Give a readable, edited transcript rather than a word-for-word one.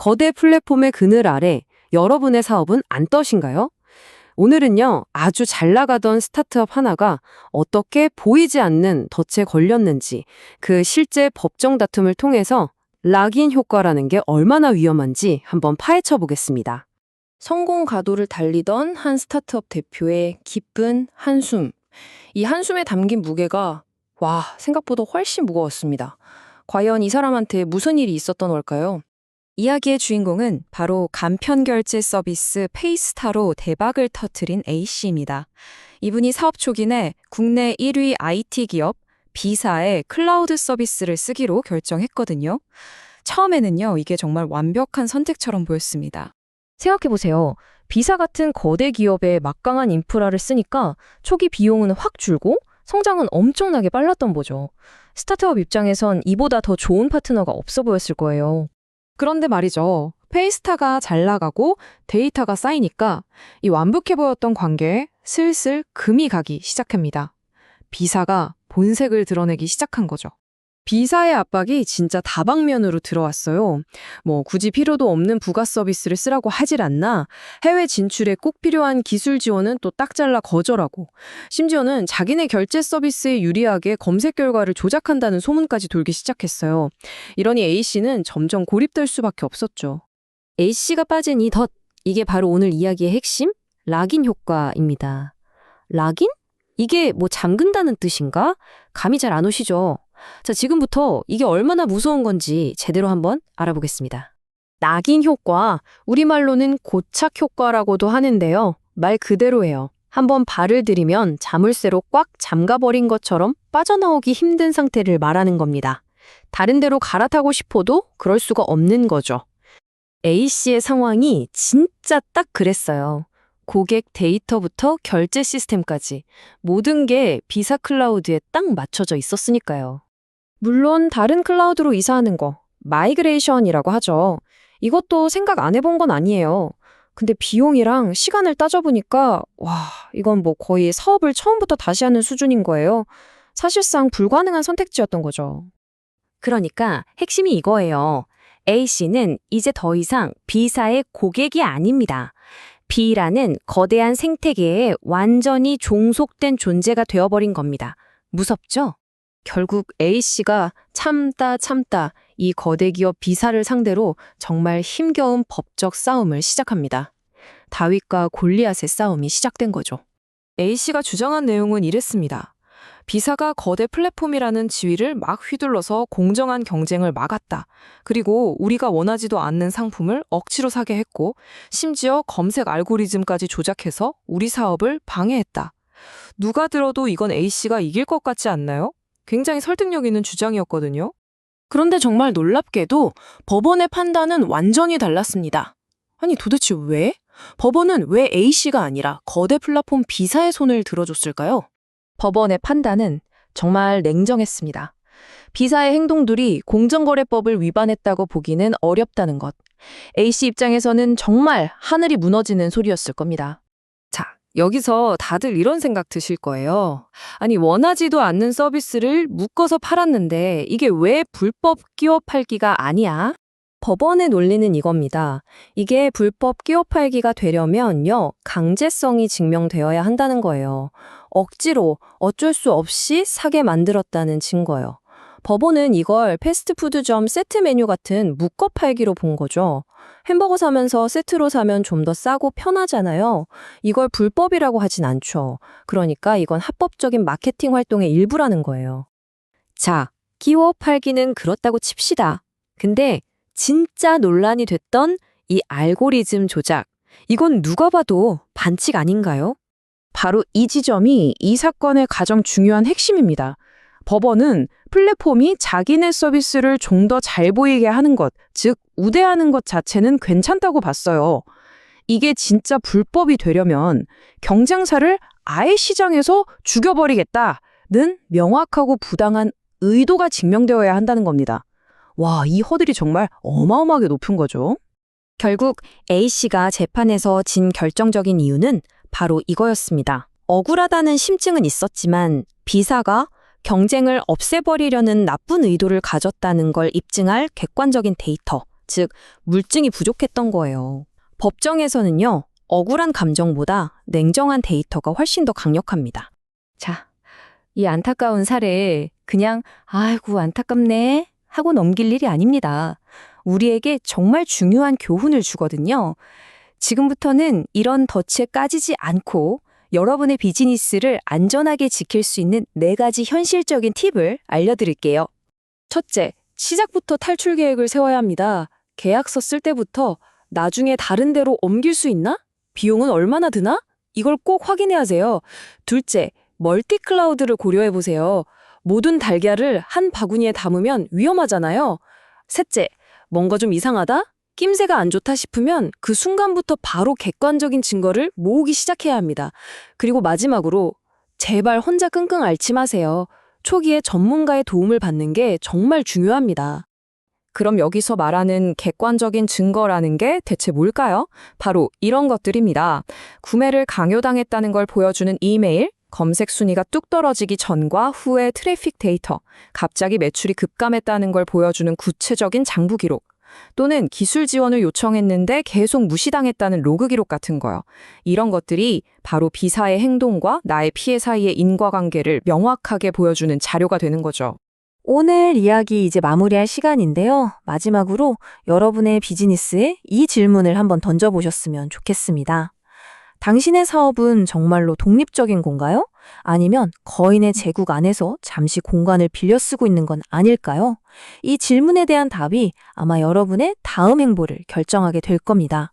거대 플랫폼의 그늘 아래 여러분의 사업은 안 떠신가요? 오늘은요, 아주 잘 나가던 스타트업 하나가 어떻게 보이지 않는 덫에 걸렸는지, 그 실제 법정 다툼을 통해서 락인 효과라는 게 얼마나 위험한지 한번 파헤쳐 보겠습니다. 성공 가도를 달리던 한 스타트업 대표의 깊은 한숨. 이 한숨에 담긴 무게가 생각보다 훨씬 무거웠습니다. 과연 이 사람한테 무슨 일이 있었던 걸까요? 이야기의 주인공은 바로 간편 결제 서비스 페이스타로 대박을 터뜨린 A씨입니다. 이분이 사업 초기 내 국내 1위 IT 기업 B사의 클라우드 서비스를 쓰기로 결정했거든요. 처음에는요, 이게 정말 완벽한 선택처럼 보였습니다. 생각해보세요. B사 같은 거대 기업의 막강한 인프라를 쓰니까 초기 비용은 확 줄고 성장은 엄청나게 빨랐던 거죠. 스타트업 입장에선 이보다 더 좋은 파트너가 없어 보였을 거예요. 그런데 말이죠. 페이스타가 잘 나가고 데이터가 쌓이니까 이 완벽해 보였던 관계에 슬슬 금이 가기 시작합니다. B사가 본색을 드러내기 시작한 거죠. B사의 압박이 진짜 다방면으로 들어왔어요. 굳이 필요도 없는 부가 서비스를 쓰라고 하질 않나, 해외 진출에 꼭 필요한 기술 지원은 또 딱 잘라 거절하고, 심지어는 자기네 결제 서비스에 유리하게 검색 결과를 조작한다는 소문까지 돌기 시작했어요. 이러니 A씨는 점점 고립될 수밖에 없었죠. A씨가 빠진 이 덫, 이게 바로 오늘 이야기의 핵심? 락인 효과입니다. 락인? 이게 잠근다는 뜻인가? 감이 잘 안 오시죠? 자, 지금부터 이게 얼마나 무서운 건지 제대로 한번 알아보겠습니다. 락인 효과, 우리말로는 고착 효과라고도 하는데요. 말 그대로예요. 한번 발을 들이면 자물쇠로 꽉 잠가버린 것처럼 빠져나오기 힘든 상태를 말하는 겁니다. 다른 데로 갈아타고 싶어도 그럴 수가 없는 거죠. A씨의 상황이 진짜 딱 그랬어요. 고객 데이터부터 결제 시스템까지 모든 게 B사 클라우드에 딱 맞춰져 있었으니까요. 물론 다른 클라우드로 이사하는 거, 마이그레이션이라고 하죠. 이것도 생각 안 해본 건 아니에요. 근데 비용이랑 시간을 따져보니까 이건 거의 사업을 처음부터 다시 하는 수준인 거예요. 사실상 불가능한 선택지였던 거죠. 그러니까 핵심이 이거예요. A씨는 이제 더 이상 B사의 고객이 아닙니다. B라는 거대한 생태계에 완전히 종속된 존재가 되어버린 겁니다. 무섭죠? 결국 A씨가 참다 이 거대 기업 B사를 상대로 정말 힘겨운 법적 싸움을 시작합니다. 다윗과 골리앗의 싸움이 시작된 거죠. A씨가 주장한 내용은 이랬습니다. B사가 거대 플랫폼이라는 지위를 막 휘둘러서 공정한 경쟁을 막았다. 그리고 우리가 원하지도 않는 상품을 억지로 사게 했고, 심지어 검색 알고리즘까지 조작해서 우리 사업을 방해했다. 누가 들어도 이건 A씨가 이길 것 같지 않나요? 굉장히 설득력 있는 주장이었거든요. 그런데 정말 놀랍게도 법원의 판단은 완전히 달랐습니다. 아니 도대체 왜? 법원은 왜 A씨가 아니라 거대 플랫폼 B사의 손을 들어줬을까요? 법원의 판단은 정말 냉정했습니다. B사의 행동들이 공정거래법을 위반했다고 보기는 어렵다는 것. A씨 입장에서는 정말 하늘이 무너지는 소리였을 겁니다. 자, 여기서 다들 이런 생각 드실 거예요. 아니, 원하지도 않는 서비스를 묶어서 팔았는데 이게 왜 불법 끼워 팔기가 아니야? 법원의 논리는 이겁니다. 이게 불법 끼워 팔기가 되려면요, 강제성이 증명되어야 한다는 거예요. 억지로 어쩔 수 없이 사게 만들었다는 증거요. 법원은 이걸 패스트푸드점 세트 메뉴 같은 묶어 팔기로 본 거죠. 햄버거 사면서 세트로 사면 좀 더 싸고 편하잖아요. 이걸 불법이라고 하진 않죠. 그러니까 이건 합법적인 마케팅 활동의 일부라는 거예요. 자, 끼워 팔기는 그렇다고 칩시다. 근데 진짜 논란이 됐던 이 알고리즘 조작, 이건 누가 봐도 반칙 아닌가요? 바로 이 지점이 이 사건의 가장 중요한 핵심입니다. 법원은 플랫폼이 자기네 서비스를 좀 더 잘 보이게 하는 것, 즉 우대하는 것 자체는 괜찮다고 봤어요. 이게 진짜 불법이 되려면 경쟁사를 아예 시장에서 죽여버리겠다는 명확하고 부당한 의도가 증명되어야 한다는 겁니다. 이 허들이 정말 어마어마하게 높은 거죠. 결국 A씨가 재판에서 진 결정적인 이유는 바로 이거였습니다. 억울하다는 심증은 있었지만 B사가 경쟁을 없애버리려는 나쁜 의도를 가졌다는 걸 입증할 객관적인 데이터, 즉 물증이 부족했던 거예요. 법정에서는요, 억울한 감정보다 냉정한 데이터가 훨씬 더 강력합니다. 자, 이 안타까운 사례 그냥 아이고 안타깝네 하고 넘길 일이 아닙니다. 우리에게 정말 중요한 교훈을 주거든요. 지금부터는 이런 덫에 까지지 않고 여러분의 비즈니스를 안전하게 지킬 수 있는 4가지 현실적인 팁을 알려드릴게요. 첫째, 시작부터 탈출 계획을 세워야 합니다. 계약서 쓸 때부터 나중에 다른 데로 옮길 수 있나? 비용은 얼마나 드나? 이걸 꼭 확인해야 하세요. 둘째, 멀티 클라우드를 고려해 보세요. 모든 달걀을 한 바구니에 담으면 위험하잖아요. 셋째, 뭔가 좀 이상하다? 낌새가 안 좋다 싶으면 그 순간부터 바로 객관적인 증거를 모으기 시작해야 합니다. 그리고 마지막으로 제발 혼자 끙끙 앓지 마세요. 초기에 전문가의 도움을 받는 게 정말 중요합니다. 그럼 여기서 말하는 객관적인 증거라는 게 대체 뭘까요? 바로 이런 것들입니다. 구매를 강요당했다는 걸 보여주는 이메일, 검색 순위가 뚝 떨어지기 전과 후의 트래픽 데이터, 갑자기 매출이 급감했다는 걸 보여주는 구체적인 장부 기록, 또는 기술 지원을 요청했는데 계속 무시당했다는 로그 기록 같은 거요. 이런 것들이 바로 B사의 행동과 나의 피해 사이의 인과관계를 명확하게 보여주는 자료가 되는 거죠. 오늘 이야기 이제 마무리할 시간인데요. 마지막으로 여러분의 비즈니스에 이 질문을 한번 던져보셨으면 좋겠습니다. 당신의 사업은 정말로 독립적인 건가요? 아니면 거인의 제국 안에서 잠시 공간을 빌려 쓰고 있는 건 아닐까요? 이 질문에 대한 답이 아마 여러분의 다음 행보를 결정하게 될 겁니다.